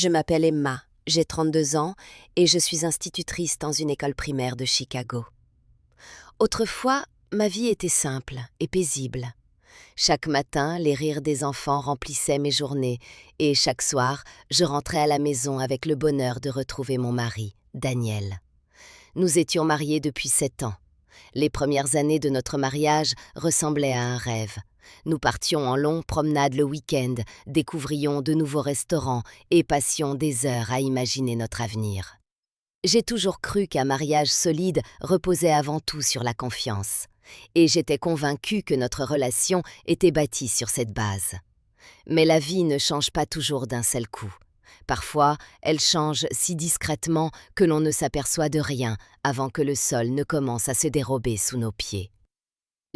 Je m'appelle Emma, j'ai 32 ans et je suis institutrice dans une école primaire de Chicago. Autrefois, ma vie était simple et paisible. Chaque matin, les rires des enfants remplissaient mes journées et chaque soir, je rentrais à la maison avec le bonheur de retrouver mon mari, Daniel. Nous étions mariés depuis 7 ans. Les premières années de notre mariage ressemblaient à un rêve. Nous partions en longues promenades le week-end, découvrions de nouveaux restaurants et passions des heures à imaginer notre avenir. J'ai toujours cru qu'un mariage solide reposait avant tout sur la confiance. Et j'étais convaincue que notre relation était bâtie sur cette base. Mais la vie ne change pas toujours d'un seul coup. Parfois, elle change si discrètement que l'on ne s'aperçoit de rien avant que le sol ne commence à se dérober sous nos pieds.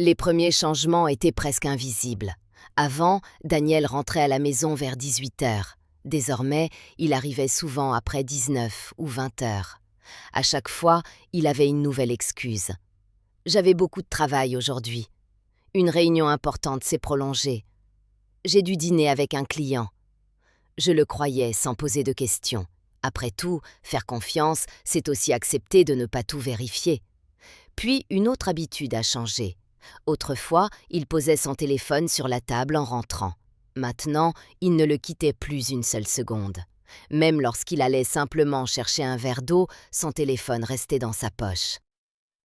Les premiers changements étaient presque invisibles. Avant, Daniel rentrait à la maison vers 18 heures. Désormais, il arrivait souvent après 19 ou 20 heures. À chaque fois, il avait une nouvelle excuse. J'avais beaucoup de travail aujourd'hui. Une réunion importante s'est prolongée. J'ai dû dîner avec un client. Je le croyais sans poser de questions. Après tout, faire confiance, c'est aussi accepter de ne pas tout vérifier. Puis une autre habitude a changé. Autrefois, il posait son téléphone sur la table en rentrant. Maintenant, il ne le quittait plus une seule seconde. Même lorsqu'il allait simplement chercher un verre d'eau, son téléphone restait dans sa poche.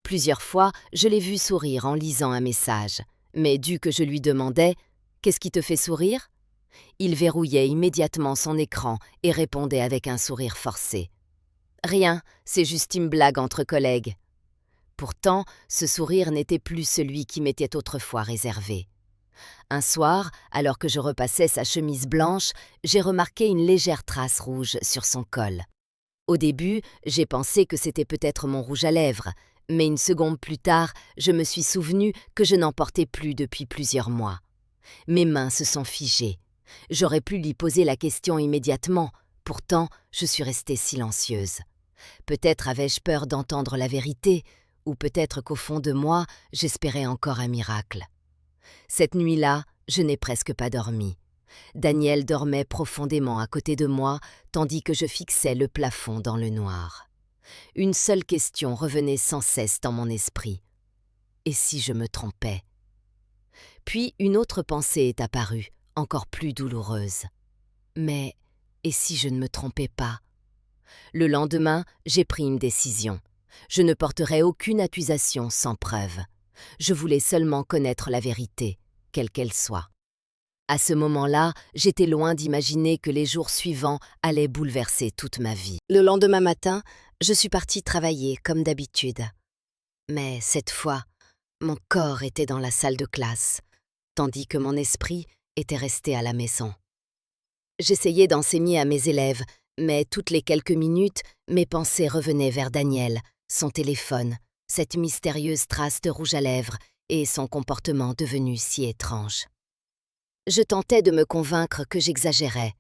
Plusieurs fois, je l'ai vu sourire en lisant un message. Mais dès que je lui demandais « Qu'est-ce qui te fait sourire ?», il verrouillait immédiatement son écran et répondait avec un sourire forcé. « Rien, c'est juste une blague entre collègues. » Pourtant, ce sourire n'était plus celui qui m'était autrefois réservé. Un soir, alors que je repassais sa chemise blanche, j'ai remarqué une légère trace rouge sur son col. Au début, j'ai pensé que c'était peut-être mon rouge à lèvres, mais une seconde plus tard, je me suis souvenu que je n'en portais plus depuis plusieurs mois. Mes mains se sont figées. J'aurais pu lui poser la question immédiatement, pourtant je suis restée silencieuse. Peut-être avais-je peur d'entendre la vérité, ou peut-être qu'au fond de moi, j'espérais encore un miracle. Cette nuit-là, je n'ai presque pas dormi. Daniel dormait profondément à côté de moi, tandis que je fixais le plafond dans le noir. Une seule question revenait sans cesse dans mon esprit. Et si je me trompais ? Puis une autre pensée est apparue, encore plus douloureuse. Mais et si je ne me trompais pas ? Le lendemain, j'ai pris une décision. Je ne porterai aucune accusation sans preuve. Je voulais seulement connaître la vérité, quelle qu'elle soit. À ce moment-là, j'étais loin d'imaginer que les jours suivants allaient bouleverser toute ma vie. Le lendemain matin, je suis partie travailler comme d'habitude. Mais cette fois, mon corps était dans la salle de classe, tandis que mon esprit était resté à la maison. J'essayais d'enseigner à mes élèves, mais toutes les quelques minutes, mes pensées revenaient vers Daniel, son téléphone, cette mystérieuse trace de rouge à lèvres et son comportement devenu si étrange. Je tentais de me convaincre que j'exagérais.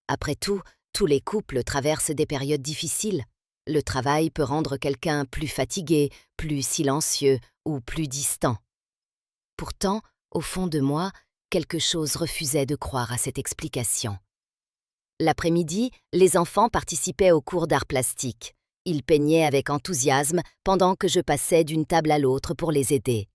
Après tout, tous les couples traversent des périodes difficiles. Le travail peut rendre quelqu'un plus fatigué, plus silencieux ou plus distant. Pourtant, au fond de moi, quelque chose refusait de croire à cette explication. L'après-midi, les enfants participaient au cours d'art plastique. Ils peignaient avec enthousiasme pendant que je passais d'une table à l'autre pour les aider.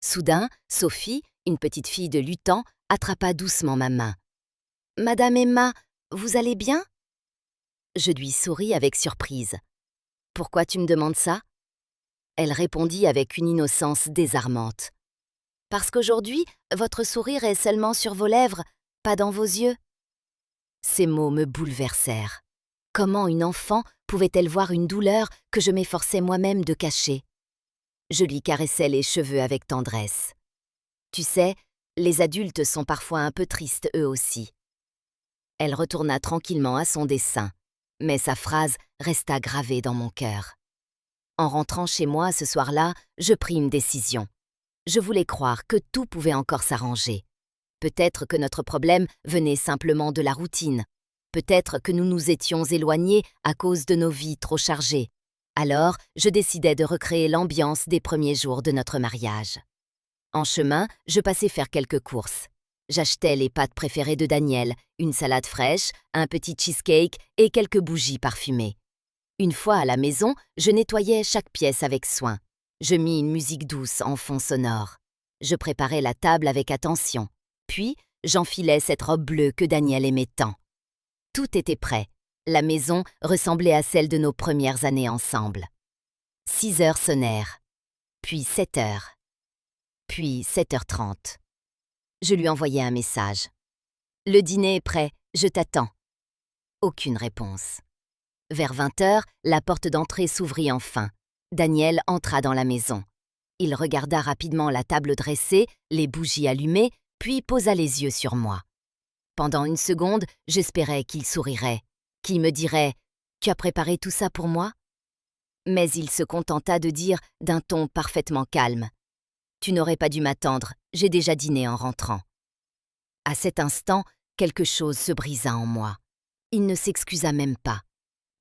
Soudain, Sophie, une petite fille de 8 ans, attrapa doucement ma main. « Madame Emma, vous allez bien ?» Je lui souris avec surprise. « Pourquoi tu me demandes ça ?» Elle répondit avec une innocence désarmante. « Parce qu'aujourd'hui, votre sourire est seulement sur vos lèvres, pas dans vos yeux. » Ces mots me bouleversèrent. Comment une enfant pouvait-elle voir une douleur que je m'efforçais moi-même de cacher ? Je lui caressais les cheveux avec tendresse. Tu sais, les adultes sont parfois un peu tristes eux aussi. Elle retourna tranquillement à son dessin, mais sa phrase resta gravée dans mon cœur. En rentrant chez moi ce soir-là, je pris une décision. Je voulais croire que tout pouvait encore s'arranger. Peut-être que notre problème venait simplement de la routine. Peut-être que nous nous étions éloignés à cause de nos vies trop chargées. Alors, je décidai de recréer l'ambiance des premiers jours de notre mariage. En chemin, je passai faire quelques courses. J'achetais les pâtes préférées de Daniel, une salade fraîche, un petit cheesecake et quelques bougies parfumées. Une fois à la maison, je nettoyais chaque pièce avec soin. Je mis une musique douce en fond sonore. Je préparais la table avec attention. Puis, j'enfilais cette robe bleue que Daniel aimait tant. Tout était prêt. La maison ressemblait à celle de nos premières années ensemble. 6 heures sonnèrent, puis 7 heures, puis 7h30. Je lui envoyai un message. « Le dîner est prêt, je t'attends. » Aucune réponse. Vers 20h, la porte d'entrée s'ouvrit enfin. Daniel entra dans la maison. Il regarda rapidement la table dressée, les bougies allumées, puis posa les yeux sur moi. Pendant une seconde, j'espérais qu'il sourirait, qu'il me dirait « Tu as préparé tout ça pour moi ?» Mais il se contenta de dire d'un ton parfaitement calme « Tu n'aurais pas dû m'attendre, j'ai déjà dîné en rentrant. » À cet instant, quelque chose se brisa en moi. Il ne s'excusa même pas.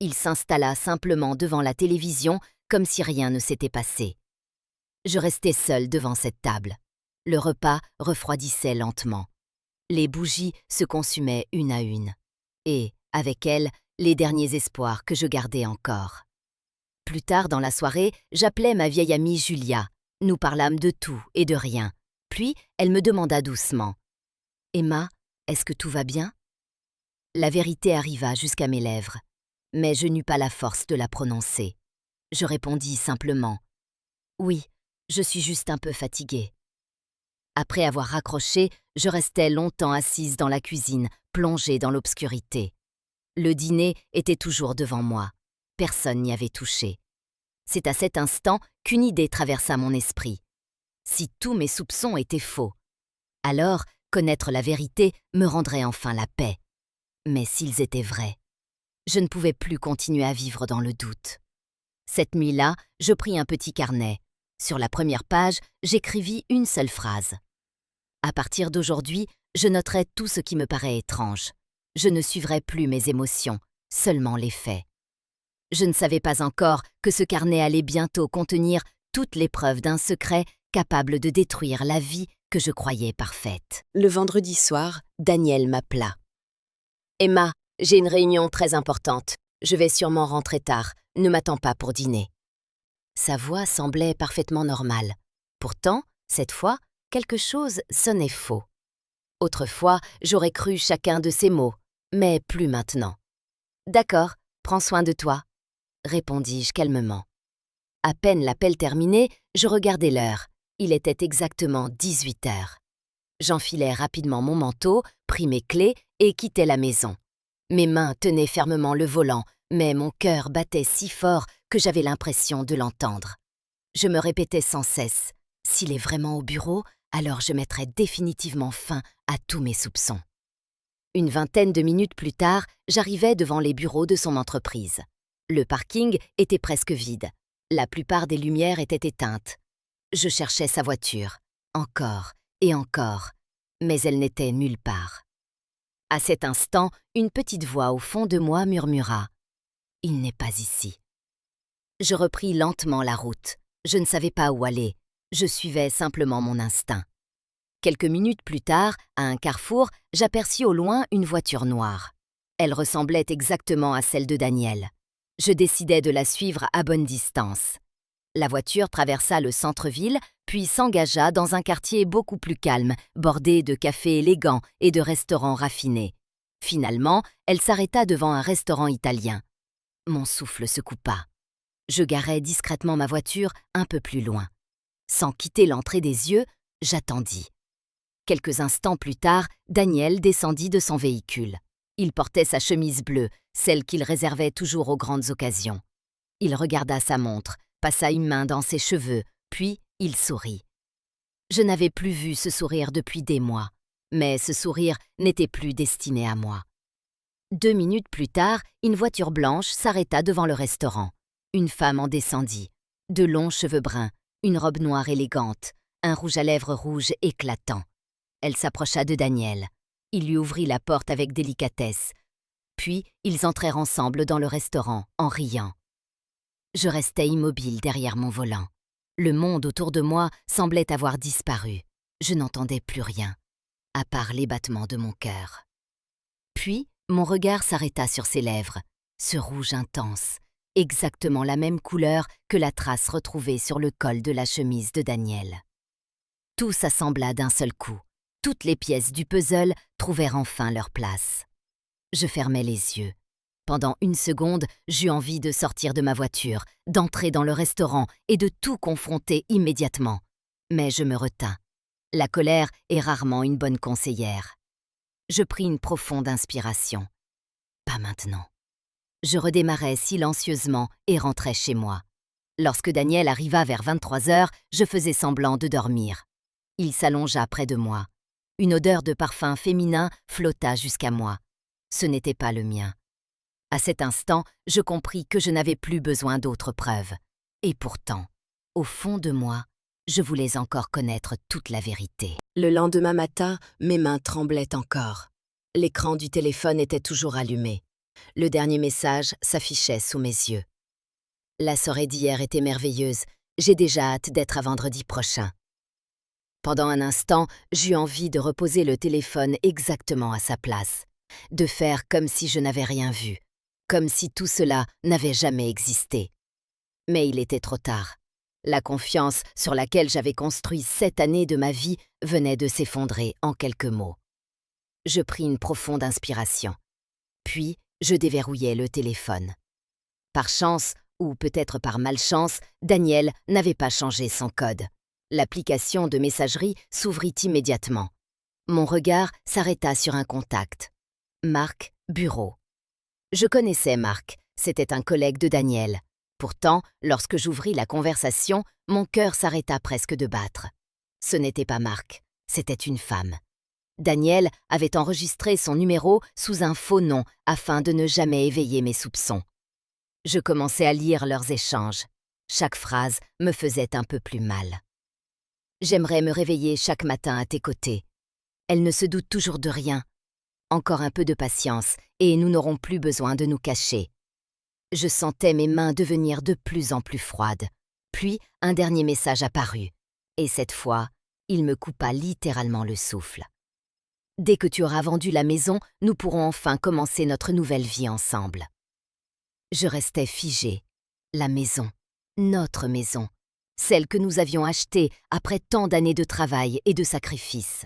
Il s'installa simplement devant la télévision comme si rien ne s'était passé. Je restais seule devant cette table. Le repas refroidissait lentement. Les bougies se consumaient une à une. Et, avec elles, les derniers espoirs que je gardais encore. Plus tard dans la soirée, j'appelai ma vieille amie Julia. Nous parlâmes de tout et de rien. Puis, elle me demanda doucement « Emma, est-ce que tout va bien ?» La vérité arriva jusqu'à mes lèvres, mais je n'eus pas la force de la prononcer. Je répondis simplement « Oui, je suis juste un peu fatiguée. » Après avoir raccroché, je restais longtemps assise dans la cuisine, plongée dans l'obscurité. Le dîner était toujours devant moi. Personne n'y avait touché. C'est à cet instant qu'une idée traversa mon esprit. Si tous mes soupçons étaient faux, alors connaître la vérité me rendrait enfin la paix. Mais s'ils étaient vrais, je ne pouvais plus continuer à vivre dans le doute. Cette nuit-là, je pris un petit carnet. Sur la première page, j'écrivis une seule phrase. À partir d'aujourd'hui, je noterai tout ce qui me paraît étrange. Je ne suivrai plus mes émotions, seulement les faits. Je ne savais pas encore que ce carnet allait bientôt contenir toutes les preuves d'un secret capable de détruire la vie que je croyais parfaite. Le vendredi soir, Daniel m'appela. « Emma, j'ai une réunion très importante. Je vais sûrement rentrer tard. Ne m'attends pas pour dîner. » Sa voix semblait parfaitement normale. Pourtant, cette fois, quelque chose sonnait faux. Autrefois, j'aurais cru chacun de ses mots, mais plus maintenant. « D'accord, prends soin de toi, » répondis-je calmement. À peine l'appel terminé, je regardai l'heure. Il était exactement 18h. J'enfilai rapidement mon manteau, pris mes clés et quittai la maison. Mes mains tenaient fermement le volant, mais mon cœur battait si fort que j'avais l'impression de l'entendre. Je me répétais sans cesse « S'il est vraiment au bureau, alors je mettrai définitivement fin à tous mes soupçons. » Une vingtaine de minutes plus tard, j'arrivais devant les bureaux de son entreprise. Le parking était presque vide. La plupart des lumières étaient éteintes. Je cherchais sa voiture, encore et encore, mais elle n'était nulle part. À cet instant, une petite voix au fond de moi murmura « Il n'est pas ici. » Je repris lentement la route. Je ne savais pas où aller. Je suivais simplement mon instinct. Quelques minutes plus tard, à un carrefour, j'aperçus au loin une voiture noire. Elle ressemblait exactement à celle de Daniel. Je décidai de la suivre à bonne distance. La voiture traversa le centre-ville, puis s'engagea dans un quartier beaucoup plus calme, bordé de cafés élégants et de restaurants raffinés. Finalement, elle s'arrêta devant un restaurant italien. Mon souffle se coupa. Je garai discrètement ma voiture un peu plus loin. Sans quitter l'entrée des yeux, j'attendis. Quelques instants plus tard, Daniel descendit de son véhicule. Il portait sa chemise bleue, celle qu'il réservait toujours aux grandes occasions. Il regarda sa montre, passa une main dans ses cheveux, puis il sourit. Je n'avais plus vu ce sourire depuis des mois, mais ce sourire n'était plus destiné à moi. 2 minutes plus tard, une voiture blanche s'arrêta devant le restaurant. Une femme en descendit. De longs cheveux bruns, une robe noire élégante, un rouge à lèvres rouge éclatant. Elle s'approcha de Daniel. Il lui ouvrit la porte avec délicatesse. Puis, ils entrèrent ensemble dans le restaurant, en riant. Je restais immobile derrière mon volant. Le monde autour de moi semblait avoir disparu. Je n'entendais plus rien. à part les battements de mon cœur. Puis, mon regard s'arrêta sur ses lèvres, ce rouge intense, exactement la même couleur que la trace retrouvée sur le col de la chemise de Daniel. Tout s'assembla d'un seul coup. Toutes les pièces du puzzle trouvèrent enfin leur place. Je fermai les yeux. Pendant une seconde, j'eus envie de sortir de ma voiture, d'entrer dans le restaurant et de tout confronter immédiatement. Mais je me retins. La colère est rarement une bonne conseillère. Je pris une profonde inspiration. Pas maintenant. Je redémarrai silencieusement et rentrai chez moi. Lorsque Daniel arriva vers 23h, je faisais semblant de dormir. Il s'allongea près de moi. Une odeur de parfum féminin flotta jusqu'à moi. Ce n'était pas le mien. À cet instant, je compris que je n'avais plus besoin d'autres preuves. Et pourtant, au fond de moi, je voulais encore connaître toute la vérité. Le lendemain matin, mes mains tremblaient encore. L'écran du téléphone était toujours allumé. Le dernier message s'affichait sous mes yeux. La soirée d'hier était merveilleuse. J'ai déjà hâte d'être à vendredi prochain. Pendant un instant, j'eus envie de reposer le téléphone exactement à sa place, de faire comme si je n'avais rien vu, comme si tout cela n'avait jamais existé. Mais il était trop tard. La confiance sur laquelle j'avais construit 7 années de ma vie venait de s'effondrer en quelques mots. Je pris une profonde inspiration. Puis, je déverrouillai le téléphone. Par chance, ou peut-être par malchance, Daniel n'avait pas changé son code. L'application de messagerie s'ouvrit immédiatement. Mon regard s'arrêta sur un contact. Marc Bureau. Je connaissais Marc, c'était un collègue de Daniel. Pourtant, lorsque j'ouvris la conversation, mon cœur s'arrêta presque de battre. Ce n'était pas Marc, c'était une femme. Daniel avait enregistré son numéro sous un faux nom afin de ne jamais éveiller mes soupçons. Je commençais à lire leurs échanges. Chaque phrase me faisait un peu plus mal. J'aimerais me réveiller chaque matin à tes côtés. Elle ne se doute toujours de rien. Encore un peu de patience et nous n'aurons plus besoin de nous cacher. Je sentais mes mains devenir de plus en plus froides. Puis un dernier message apparut. Et cette fois, il me coupa littéralement le souffle. Dès que tu auras vendu la maison, nous pourrons enfin commencer notre nouvelle vie ensemble. Je restais figée. La maison, notre maison, celle que nous avions achetée après tant d'années de travail et de sacrifices.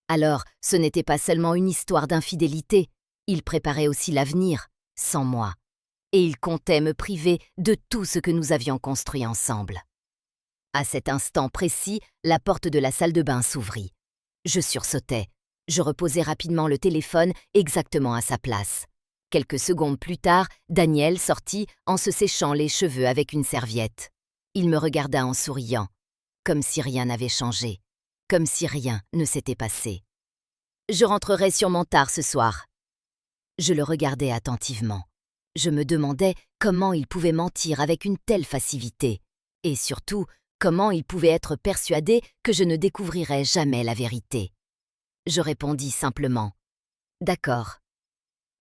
Alors, ce n'était pas seulement une histoire d'infidélité, il préparait aussi l'avenir, sans moi. Et il comptait me priver de tout ce que nous avions construit ensemble. À cet instant précis, la porte de la salle de bain s'ouvrit. Je sursautai. Je reposai rapidement le téléphone exactement à sa place. Quelques secondes plus tard, Daniel sortit en se séchant les cheveux avec une serviette. Il me regarda en souriant, comme si rien n'avait changé, comme si rien ne s'était passé. « Je rentrerai sûrement tard ce soir. » Je le regardais attentivement. Je me demandais comment il pouvait mentir avec une telle facilité, et surtout, comment il pouvait être persuadé que je ne découvrirais jamais la vérité. Je répondis simplement « D'accord ».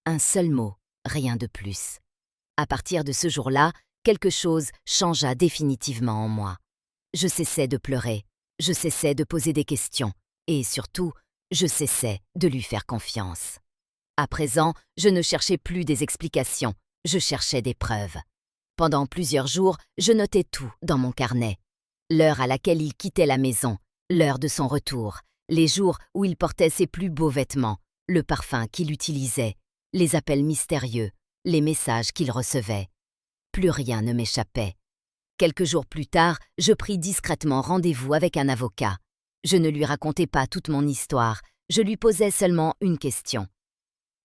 Un seul mot, rien de plus. À partir de ce jour-là, quelque chose changea définitivement en moi. Je cessai de pleurer, je cessai de poser des questions, et surtout, je cessai de lui faire confiance. À présent, je ne cherchais plus des explications, je cherchais des preuves. Pendant plusieurs jours, je notais tout dans mon carnet. L'heure à laquelle il quittait la maison, l'heure de son retour, les jours où il portait ses plus beaux vêtements, le parfum qu'il utilisait, les appels mystérieux, les messages qu'il recevait. Plus rien ne m'échappait. Quelques jours plus tard, je pris discrètement rendez-vous avec un avocat. Je ne lui racontais pas toute mon histoire, je lui posais seulement une question.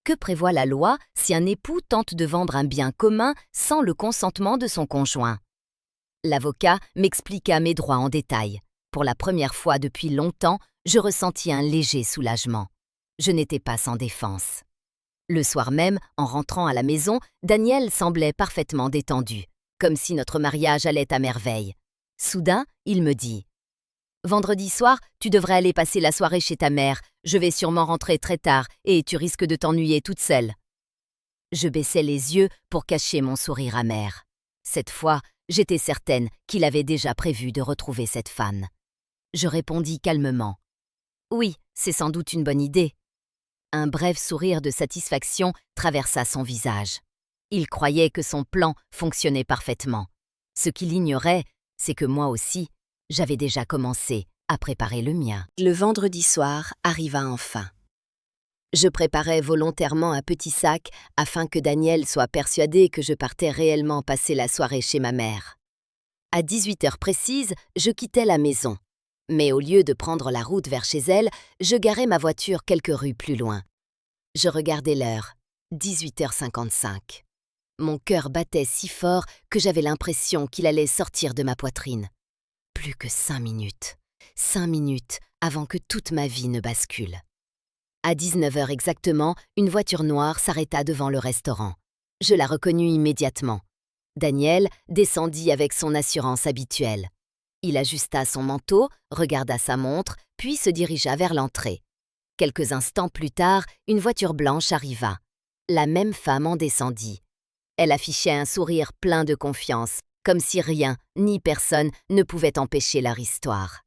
Que prévoit la loi si un époux tente de vendre un bien commun sans le consentement de son conjoint? L'avocat m'expliqua mes droits en détail. Pour la première fois depuis longtemps, je ressentis un léger soulagement. Je n'étais pas sans défense. Le soir même, en rentrant à la maison, Daniel semblait parfaitement détendu, comme si notre mariage allait à merveille. Soudain, il me dit « Vendredi soir, tu devrais aller passer la soirée chez ta mère. Je vais sûrement rentrer très tard et tu risques de t'ennuyer toute seule. » Je baissai les yeux pour cacher mon sourire amer. Cette fois, j'étais certaine qu'il avait déjà prévu de retrouver cette femme. Je répondis calmement Oui, c'est sans doute une bonne idée. Un bref sourire de satisfaction traversa son visage. Il croyait que son plan fonctionnait parfaitement. Ce qu'il ignorait, c'est que moi aussi, j'avais déjà commencé à préparer le mien. Le vendredi soir arriva enfin. Je préparais volontairement un petit sac afin que Daniel soit persuadé que je partais réellement passer la soirée chez ma mère. À 18 heures précises, je quittais la maison. Mais au lieu de prendre la route vers chez elle, je garais ma voiture quelques rues plus loin. Je regardais l'heure, 18h55. Mon cœur battait si fort que j'avais l'impression qu'il allait sortir de ma poitrine. Plus que 5 minutes. 5 minutes avant que toute ma vie ne bascule. À 19h exactement, une voiture noire s'arrêta devant le restaurant. Je la reconnus immédiatement. Daniel descendit avec son assurance habituelle. Il ajusta son manteau, regarda sa montre, puis se dirigea vers l'entrée. Quelques instants plus tard, une voiture blanche arriva. La même femme en descendit. Elle affichait un sourire plein de confiance, comme si rien ni personne ne pouvait empêcher leur histoire.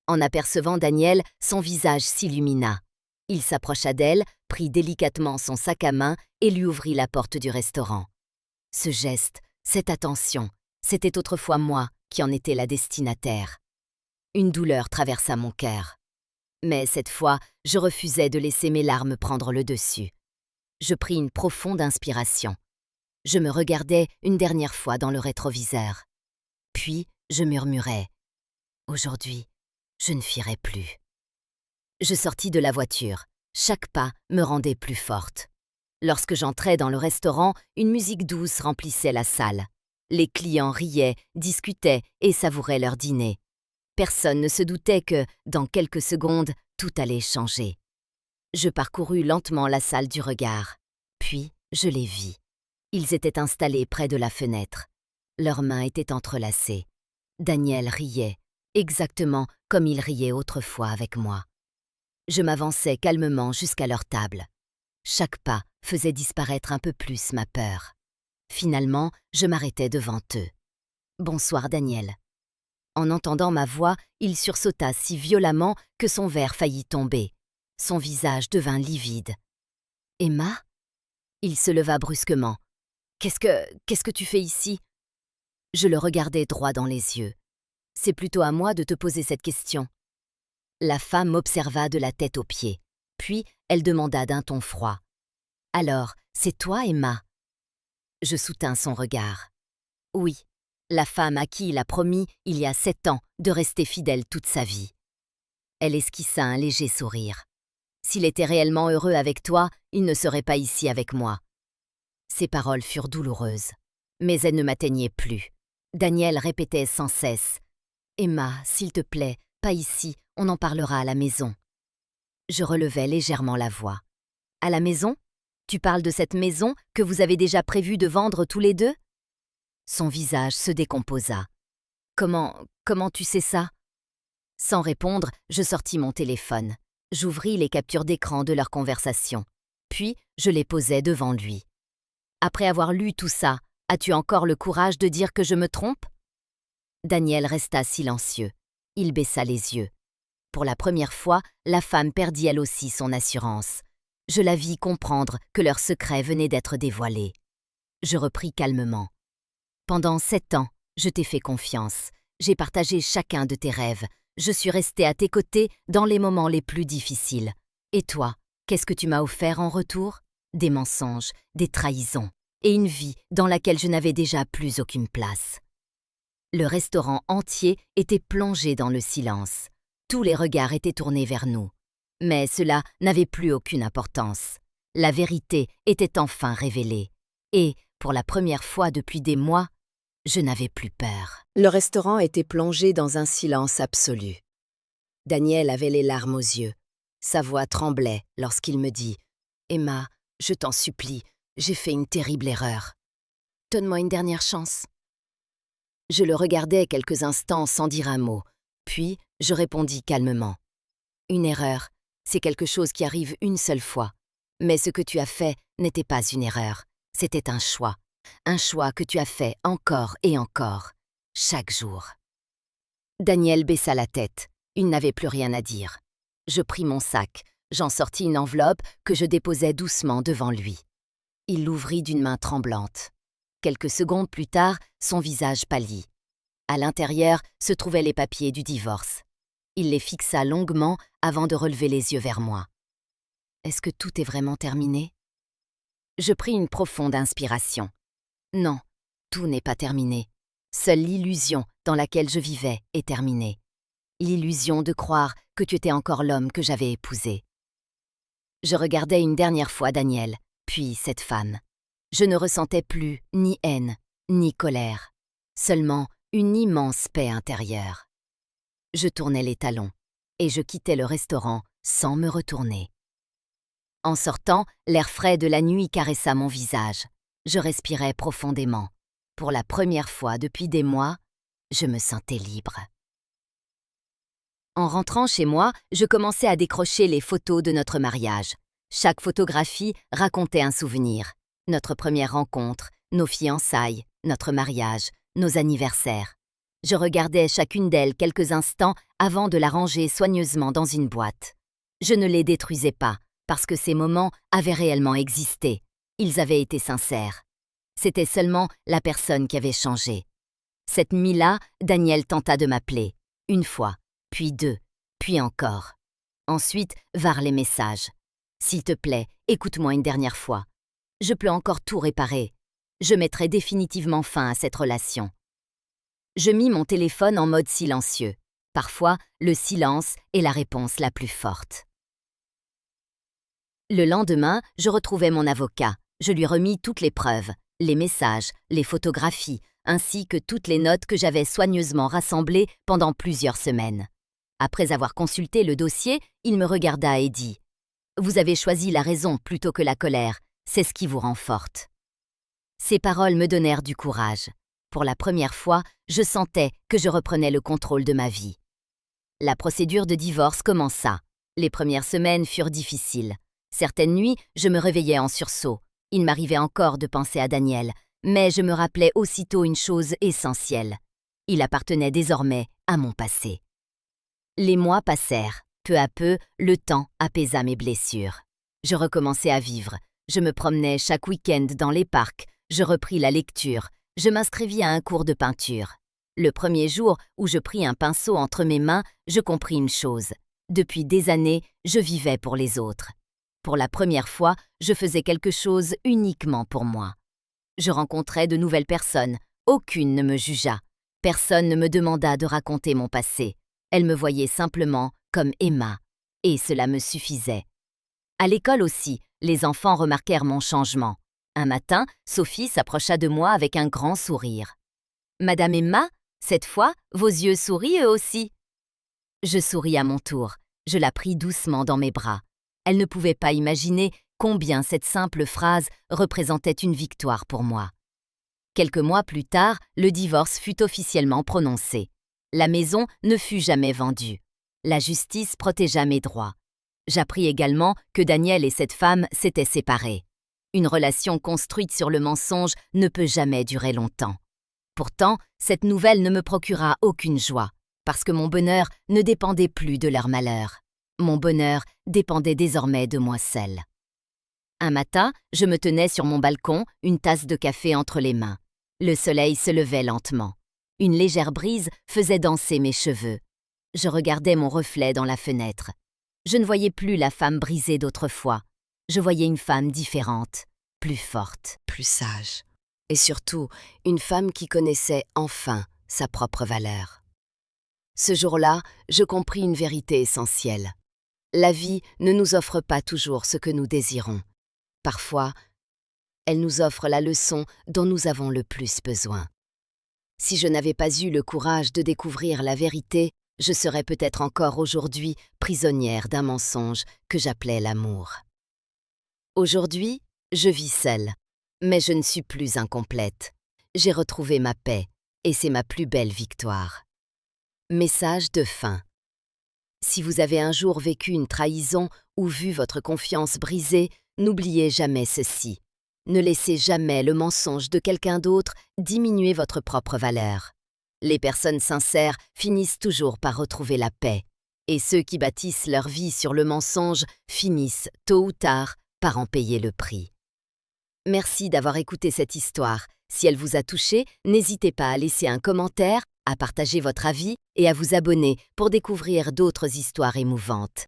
En apercevant Daniel, son visage s'illumina. Il s'approcha d'elle, prit délicatement son sac à main et lui ouvrit la porte du restaurant. Ce geste, cette attention, c'était autrefois moi qui en étais la destinataire. Une douleur traversa mon cœur. Mais cette fois, je refusais de laisser mes larmes prendre le dessus. Je pris une profonde inspiration. Je me regardais une dernière fois dans le rétroviseur. Puis, je murmurai « Aujourd'hui, je ne fuirai plus ». Je sortis de la voiture. Chaque pas me rendait plus forte. Lorsque j'entrais dans le restaurant, une musique douce remplissait la salle. Les clients riaient, discutaient et savouraient leur dîner. Personne ne se doutait que, dans quelques secondes, tout allait changer. Je parcourus lentement la salle du regard. Puis, je les vis. Ils étaient installés près de la fenêtre. Leurs mains étaient entrelacées. Daniel riait, exactement comme il riait autrefois avec moi. Je m'avançai calmement jusqu'à leur table. Chaque pas faisait disparaître un peu plus ma peur. Finalement, je m'arrêtai devant eux. « Bonsoir, Daniel. » En entendant ma voix, il sursauta si violemment que son verre faillit tomber. Son visage devint livide. « Emma ?» Il se leva brusquement. « Qu'est-ce que tu fais ici ?» Je le regardai droit dans les yeux. « C'est plutôt à moi de te poser cette question. » La femme m'observa de la tête aux pieds. Puis, elle demanda d'un ton froid. « Alors, c'est toi, Emma ?» Je soutins son regard. « Oui, la femme à qui il a promis, il y a 7 ans, de rester fidèle toute sa vie. » Elle esquissa un léger sourire. « S'il était réellement heureux avec toi, il ne serait pas ici avec moi. » Ces paroles furent douloureuses, mais elles ne m'atteignaient plus. Daniel répétait sans cesse. « Emma, s'il te plaît, pas ici, on en parlera à la maison. » Je relevai légèrement la voix. « À la maison ? Tu parles de cette maison que vous avez déjà prévu de vendre tous les deux ?» Son visage se décomposa. « Comment tu sais ça ?» Sans répondre, je sortis mon téléphone. J'ouvris les captures d'écran de leur conversation. Puis, je les posai devant lui. « Après avoir lu tout ça, as-tu encore le courage de dire que je me trompe ?» Daniel resta silencieux. Il baissa les yeux. Pour la première fois, la femme perdit elle aussi son assurance. Je la vis comprendre que leur secret venait d'être dévoilé. Je repris calmement. « Pendant 7 ans, je t'ai fait confiance. J'ai partagé chacun de tes rêves. Je suis restée à tes côtés dans les moments les plus difficiles. Et toi, qu'est-ce que tu m'as offert en retour ? Des mensonges, des trahisons, et une vie dans laquelle je n'avais déjà plus aucune place. » Le restaurant entier était plongé dans le silence. Tous les regards étaient tournés vers nous. Mais cela n'avait plus aucune importance. La vérité était enfin révélée. Et, pour la première fois depuis des mois, je n'avais plus peur. Le restaurant était plongé dans un silence absolu. Daniel avait les larmes aux yeux. Sa voix tremblait lorsqu'il me dit « Emma, je t'en supplie, j'ai fait une terrible erreur. Donne-moi une dernière chance. » Je le regardai quelques instants sans dire un mot, puis je répondis calmement. « Une erreur, c'est quelque chose qui arrive une seule fois. Mais ce que tu as fait n'était pas une erreur, c'était un choix que tu as fait encore et encore, chaque jour. » Daniel baissa la tête, il n'avait plus rien à dire. Je pris mon sac, j'en sortis une enveloppe que je déposai doucement devant lui. Il l'ouvrit d'une main tremblante. Quelques secondes plus tard, son visage pâlit. À l'intérieur se trouvaient les papiers du divorce. Il les fixa longuement avant de relever les yeux vers moi. « Est-ce que tout est vraiment terminé ?» Je pris une profonde inspiration. Non, tout n'est pas terminé. Seule l'illusion dans laquelle je vivais est terminée. L'illusion de croire que tu étais encore l'homme que j'avais épousé. Je regardais une dernière fois Daniel, puis cette femme. Je ne ressentais plus ni haine, ni colère, seulement une immense paix intérieure. Je tournais les talons et je quittais le restaurant sans me retourner. En sortant, l'air frais de la nuit caressa mon visage. Je respirais profondément. Pour la première fois depuis des mois, je me sentais libre. En rentrant chez moi, je commençais à décrocher les photos de notre mariage. Chaque photographie racontait un souvenir. Notre première rencontre, nos fiançailles, notre mariage, nos anniversaires. Je regardais chacune d'elles quelques instants avant de la ranger soigneusement dans une boîte. Je ne les détruisais pas, parce que ces moments avaient réellement existé. Ils avaient été sincères. C'était seulement la personne qui avait changé. Cette nuit-là, Daniel tenta de m'appeler. Une fois, puis deux, puis encore. Ensuite vinrent les messages. « S'il te plaît, écoute-moi une dernière fois. Je peux encore tout réparer. Je mettrai définitivement fin à cette relation. » Je mis mon téléphone en mode silencieux. Parfois, le silence est la réponse la plus forte. Le lendemain, je retrouvai mon avocat. Je lui remis toutes les preuves, les messages, les photographies, ainsi que toutes les notes que j'avais soigneusement rassemblées pendant plusieurs semaines. Après avoir consulté le dossier, il me regarda et dit « Vous avez choisi la raison plutôt que la colère, c'est ce qui vous rend forte. » Ces paroles me donnèrent du courage. Pour la première fois, je sentais que je reprenais le contrôle de ma vie. La procédure de divorce commença. Les premières semaines furent difficiles. Certaines nuits, je me réveillais en sursaut. Il m'arrivait encore de penser à Daniel, mais je me rappelais aussitôt une chose essentielle. Il appartenait désormais à mon passé. Les mois passèrent. Peu à peu, le temps apaisa mes blessures. Je recommençai à vivre. Je me promenais chaque week-end dans les parcs. Je repris la lecture. Je m'inscrivis à un cours de peinture. Le premier jour où je pris un pinceau entre mes mains, je compris une chose. Depuis des années, je vivais pour les autres. Pour la première fois, je faisais quelque chose uniquement pour moi. Je rencontrais de nouvelles personnes. Aucune ne me jugea. Personne ne me demanda de raconter mon passé. Elle me voyait simplement comme Emma. Et cela me suffisait. À l'école aussi, les enfants remarquèrent mon changement. Un matin, Sophie s'approcha de moi avec un grand sourire. « Madame Emma, cette fois, vos yeux sourient eux aussi. » Je souris à mon tour. Je la pris doucement dans mes bras. Elle ne pouvait pas imaginer combien cette simple phrase représentait une victoire pour moi. Quelques mois plus tard, le divorce fut officiellement prononcé. La maison ne fut jamais vendue. La justice protégea mes droits. J'appris également que Daniel et cette femme s'étaient séparés. Une relation construite sur le mensonge ne peut jamais durer longtemps. Pourtant, cette nouvelle ne me procura aucune joie, parce que mon bonheur ne dépendait plus de leur malheur. Mon bonheur dépendait désormais de moi seule. Un matin, je me tenais sur mon balcon, une tasse de café entre les mains. Le soleil se levait lentement. Une légère brise faisait danser mes cheveux. Je regardais mon reflet dans la fenêtre. Je ne voyais plus la femme brisée d'autrefois. Je voyais une femme différente, plus forte, plus sage. Et surtout, une femme qui connaissait enfin sa propre valeur. Ce jour-là, je compris une vérité essentielle. La vie ne nous offre pas toujours ce que nous désirons. Parfois, elle nous offre la leçon dont nous avons le plus besoin. Si je n'avais pas eu le courage de découvrir la vérité, je serais peut-être encore aujourd'hui prisonnière d'un mensonge que j'appelais l'amour. Aujourd'hui, je vis seule, mais je ne suis plus incomplète. J'ai retrouvé ma paix, et c'est ma plus belle victoire. Message de fin. Si vous avez un jour vécu une trahison ou vu votre confiance brisée, n'oubliez jamais ceci. Ne laissez jamais le mensonge de quelqu'un d'autre diminuer votre propre valeur. Les personnes sincères finissent toujours par retrouver la paix. Et ceux qui bâtissent leur vie sur le mensonge finissent, tôt ou tard, par en payer le prix. Merci d'avoir écouté cette histoire. Si elle vous a touché, n'hésitez pas à laisser un commentaire, à partager votre avis et à vous abonner pour découvrir d'autres histoires émouvantes.